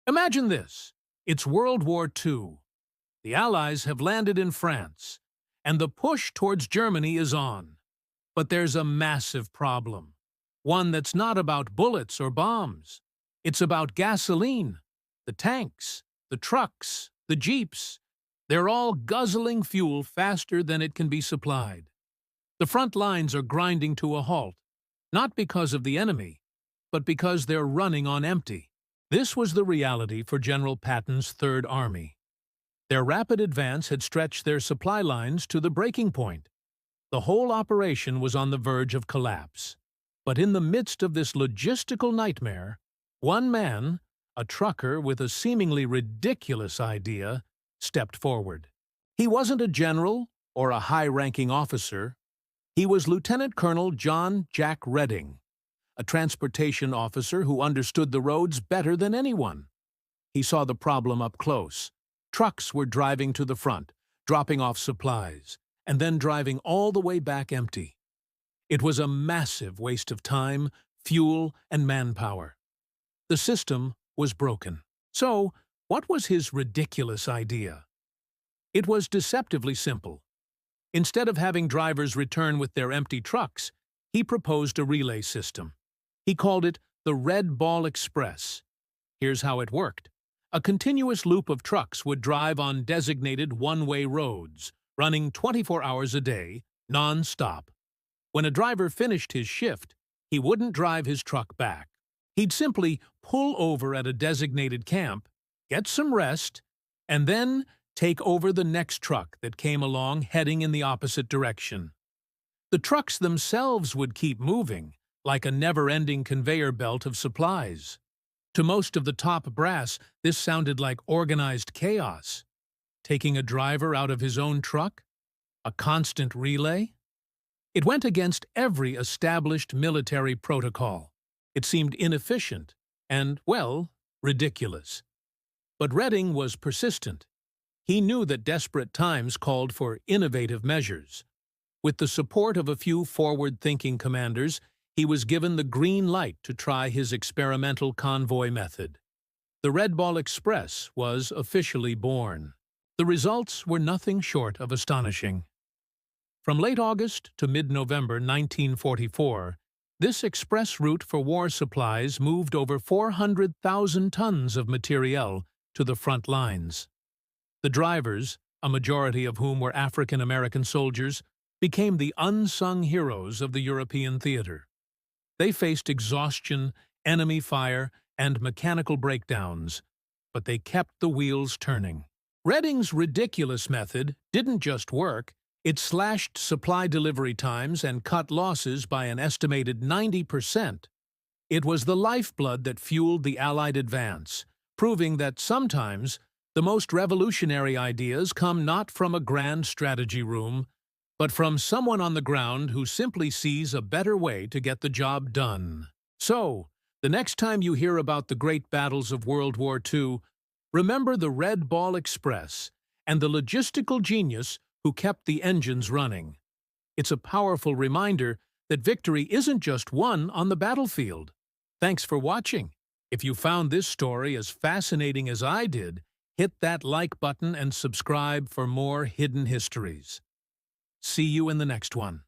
Imagine this. It's World War II. The Allies have landed in France, and the push towards Germany is on. But there's a massive problem. One that's not about bullets or bombs. It's about gasoline. The tanks, the trucks, the jeeps. They're all guzzling fuel faster than it can be supplied. The front lines are grinding to a halt, not because of the enemy, but because they're running on empty. This was the reality for General Patton's Third Army. Their rapid advance had stretched their supply lines to the breaking point. The whole operation was on the verge of collapse. But in the midst of this logistical nightmare, one man, a trucker with a seemingly ridiculous idea, stepped forward. He wasn't a general or a high-ranking officer. He was Lieutenant Colonel John Jack Redding, a transportation officer who understood the roads better than anyone. He saw the problem up close. Trucks were driving to the front, dropping off supplies, and then driving all the way back empty. It was a massive waste of time, fuel, and manpower. The system was broken. So, what was his ridiculous idea? It was deceptively simple. Instead of having drivers return with their empty trucks, he proposed a relay system. He called it the Red Ball Express. Here's how it worked. A continuous loop of trucks would drive on designated one-way roads, running 24 hours a day, non-stop. When a driver finished his shift, he wouldn't drive his truck back. He'd simply pull over at a designated camp, get some rest, and then take over the next truck that came along heading in the opposite direction. The trucks themselves would keep moving, like a never-ending conveyor belt of supplies. To most of the top brass, this sounded like organized chaos. Taking a driver out of his own truck? A constant relay? It went against every established military protocol. It seemed inefficient and, well, ridiculous. But Redding was persistent. He knew that desperate times called for innovative measures. With the support of a few forward-thinking commanders, he was given the green light to try his experimental convoy method. The Red Ball Express was officially born. The results were nothing short of astonishing. From late August to mid-November 1944, this express route for war supplies moved over 400,000 tons of materiel to the front lines. The drivers, a majority of whom were African-American soldiers, became the unsung heroes of the European theater. They faced exhaustion, enemy fire, and mechanical breakdowns, but they kept the wheels turning. Redding's ridiculous method didn't just work, it slashed supply delivery times and cut losses by an estimated 90%. It was the lifeblood that fueled the Allied advance, proving that sometimes the most revolutionary ideas come not from a grand strategy room, but from someone on the ground who simply sees a better way to get the job done. So, the next time you hear about the great battles of World War II, remember the Red Ball Express and the logistical genius who kept the engines running. It's a powerful reminder that victory isn't just won on the battlefield. Thanks for watching. If you found this story as fascinating as I did, hit that like button and subscribe for more hidden histories. See you in the next one.